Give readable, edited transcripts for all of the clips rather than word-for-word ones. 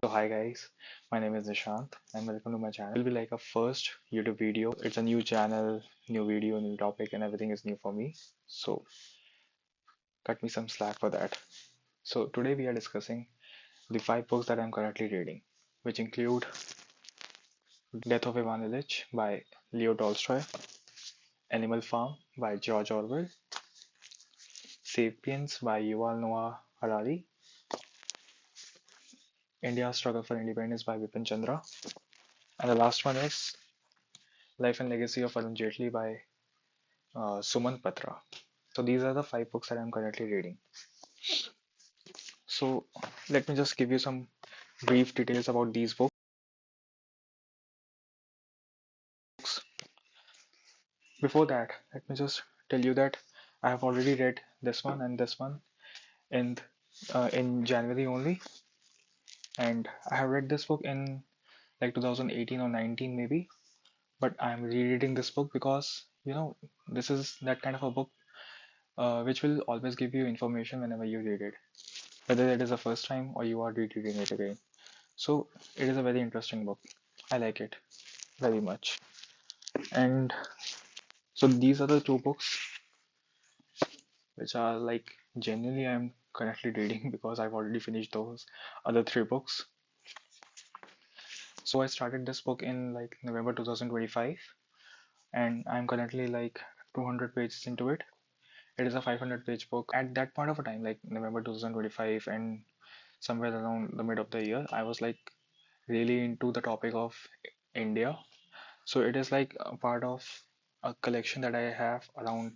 So hi guys, my name is Nishant and welcome to my channel. It will be like a first YouTube video. It's a new channel, new video, new topic and everything is new for me. So cut me some slack for that. So today we are discussing the 5 books that I'm currently reading, which include Death of Ivan Illich by Leo Tolstoy, Animal Farm by George Orwell, Sapiens by Yuval Noah Harari, India's Struggle for Independence by Bipin Chandra, and the last one is Life and Legacy of Arun Jaitley by Suman Patra. So these are the 5 books that I'm currently reading. So let me just give you some brief details about these books. Before that, let me just tell you that I have already read this one and this one in in January only, and I have read this book in like 2018 or 19 maybe. But I'm rereading this book because this is that kind of a book which will always give you information whenever you read it, whether it is the first time or you are rereading it again. So it is a very interesting book. I like it very much. And so these are the 2 books which are like genuinely I'm currently reading because I've already finished those other 3 books. So I started this book in like November 2025 and I'm currently like 200 pages into it. It is a 500-page book. At that point of a time, like November 2025 and somewhere around the mid of the year, I was like really into the topic of India. So it is like a part of a collection that I have around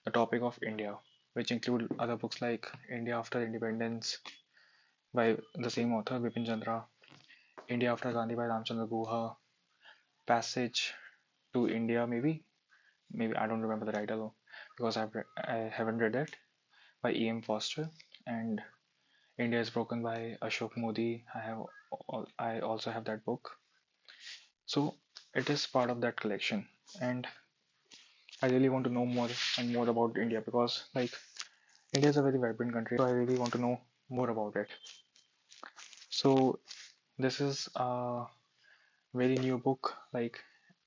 the topic of India, which include other books like India After Independence by the same author, Bipin Chandra, India After Gandhi by Ramchandra Guha, Passage to India, maybe I don't remember the title because I haven't read it, by E.M. Foster, and India is Broken by Ashok Modi. I also have that book. So it is part of that collection, and I really want to know more and more about India because like India is a very vibrant country, so I really want to know more about it. So this is a very new book, like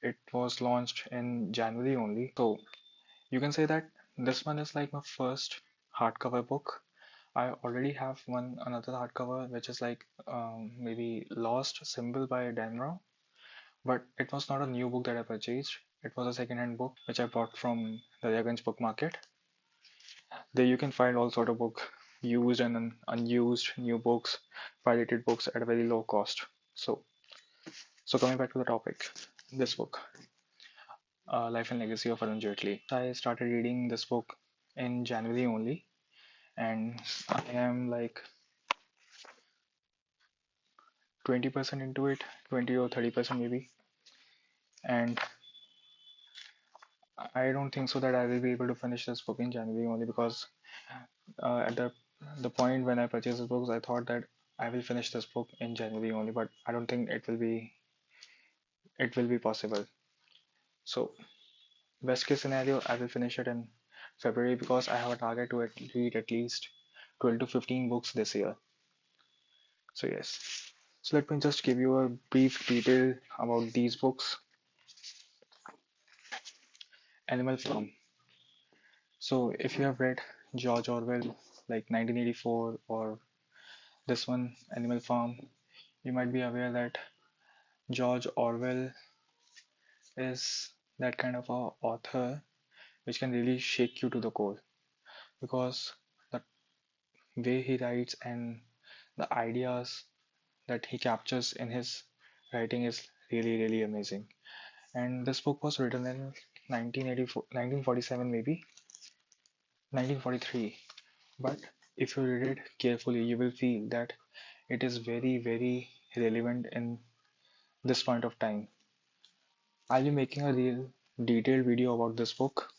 it was launched in January only. So you can say that this one is like my first hardcover book. I already have another hardcover which is like maybe Lost Symbol by Dan Rao, but it was not a new book that I purchased. It was a second-hand book which I bought from the Raganj Book Market. There you can find all sort of book, used and unused, new books, pirated books at a very low cost. So coming back to the topic, this book, Life and Legacy of Arun Jaitley. I started reading this book in January only, and I am like 20% into it, 20 or 30% maybe, and I don't think so that I will be able to finish this book in January only because at the point when I purchased this book, I thought that I will finish this book in January only, but I don't think it will be possible. So best case scenario, I will finish it in February because I have a target to read at least 12 to 15 books this year. So yes. So let me just give you a brief detail about these books. Animal Farm. So if you have read George Orwell like 1984 or this one Animal Farm, you might be aware that George Orwell is that kind of a author which can really shake you to the core because the way he writes and the ideas that he captures in his writing is really really amazing. And this book was written in 1984, 1947 maybe 1943, but if you read it carefully you will feel that it is very very relevant in this point of time. I'll be making a real detailed video about this book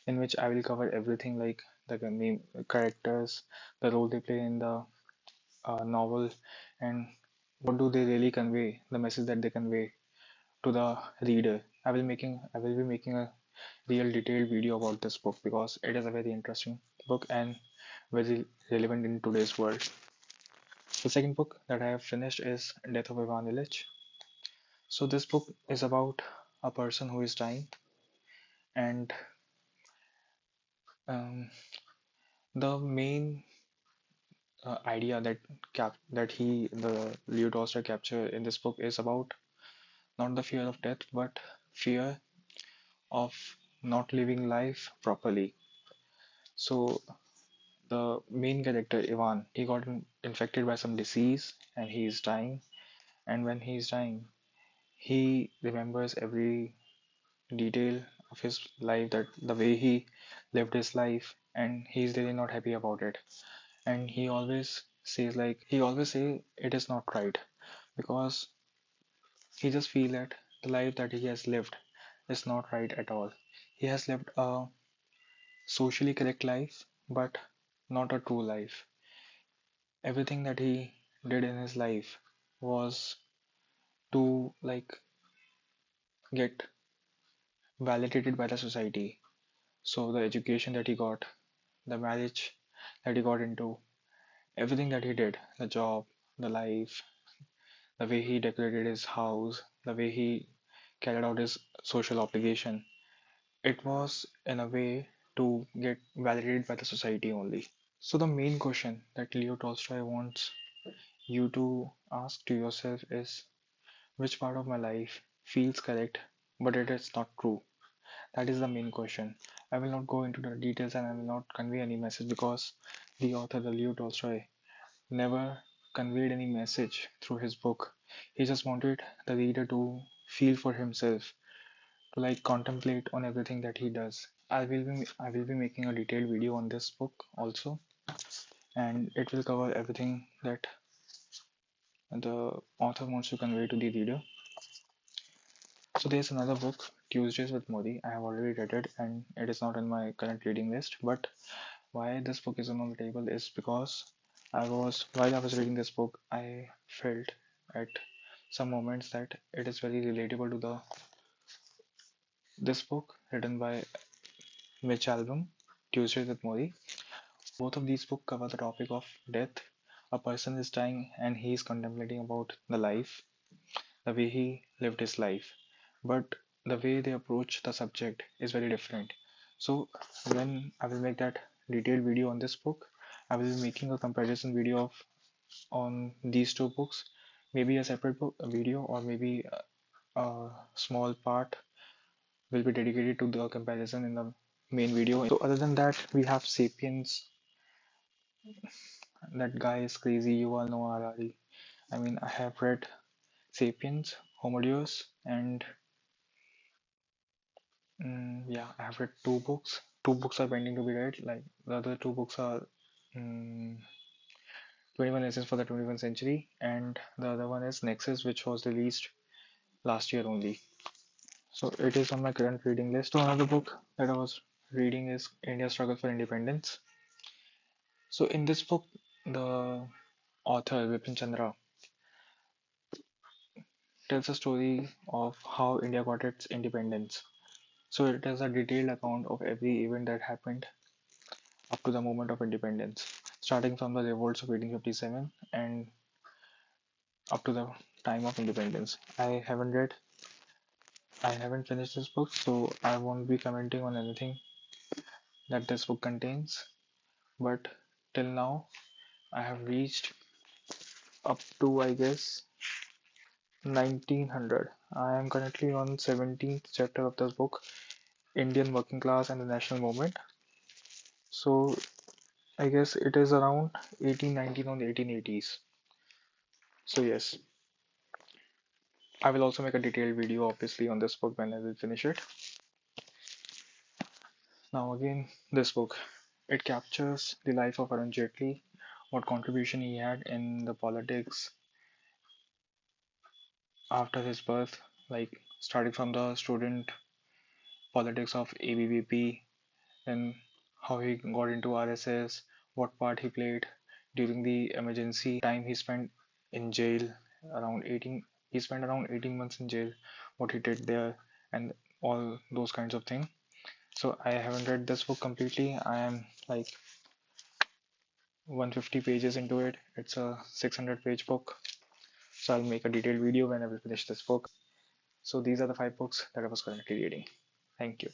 in which I will cover everything like the main characters, the role they play in the novel, and what do they really convey, the message that they convey to the reader. I will be making a real detailed video about this book because it is a very interesting book and very relevant in today's world. The second book that I have finished is Death of Ivan Illich. So this book is about a person who is dying, and um, the main idea that the Leo Tolstoy capture in this book is about not the fear of death, but fear of not living life properly. So the main character Ivan, he got infected by some disease and he is dying. And when he is dying, he remembers every detail of his life, that the way he lived his life, and he's really not happy about it. And he always say it is not right, because he just feel that the life that he has lived is not right at all. He has lived a socially correct life, but not a true life. Everything that he did in his life was to get validated by the society. So the education that he got, the marriage that he got into, everything that he did, the job, the life, the way he decorated his house, the way he carried out his social obligation, it was in a way to get validated by the society only. So the main question that Leo Tolstoy wants you to ask to yourself is, which part of my life feels correct but it is not true? That is the main question. I will not go into the details and I will not convey any message, because the author, the Leo Tolstoy, never conveyed any message through his book. He just wanted the reader to feel for himself, to contemplate on everything that he does. I will be making a detailed video on this book also, and it will cover everything that the author wants to convey to the reader. So there's another book, Tuesdays with Modi. I have already read it and it is not in my current reading list. But why this book is on the table is because while I was reading this book, I felt at some moments that it is very relatable to the this book written by Mitch Albom, Tuesdays with Modi. Both of these books cover the topic of death. A person is dying and he is contemplating about the life, the way he lived his life. But the way they approach the subject is very different. So when I will make that detailed video on this book, I will be making a comparison video of on these two books, maybe a separate book, a video, or maybe a small part will be dedicated to the comparison in the main video. So other than that, we have Sapiens. That guy is crazy. You all know Harari. I mean, I have read Sapiens, Homo Deus, and yeah, I have read two books. Two books are pending to be read. Like the other two books are mm 21 Lessons for the 21st Century, and the other one is Nexus, which was released last year only. So it is on my current reading list. So another book that I was reading is India's Struggle for Independence. So in this book, the author Vipin Chandra tells a story of how India got its independence. So it is a detailed account of every event that happened up to the moment of independence, starting from the revolts of 1857 and up to the time of independence. I haven't finished this book, so I won't be commenting on anything that this book contains. But till now, I have reached up to, I guess, 1900. I am currently on 17th chapter of this book, Indian Working Class and the National Movement. So I guess it is around 1819 or 1880s. So yes, I will also make a detailed video obviously on this book when I will finish it. Now again, this book, it captures the life of Arun Jaitley, what contribution he had in the politics after his birth, like starting from the student politics of ABVP, then how he got into RSS, what part he played during the emergency, time he spent in jail, around 18, he spent around 18 months in jail, what he did there, and all those kinds of things. So I haven't read this book completely. I am like 150 pages into it. It's a 600-page book. So I'll make a detailed video when I will finish this book. So these are the 5 books that I was currently reading. Thank you.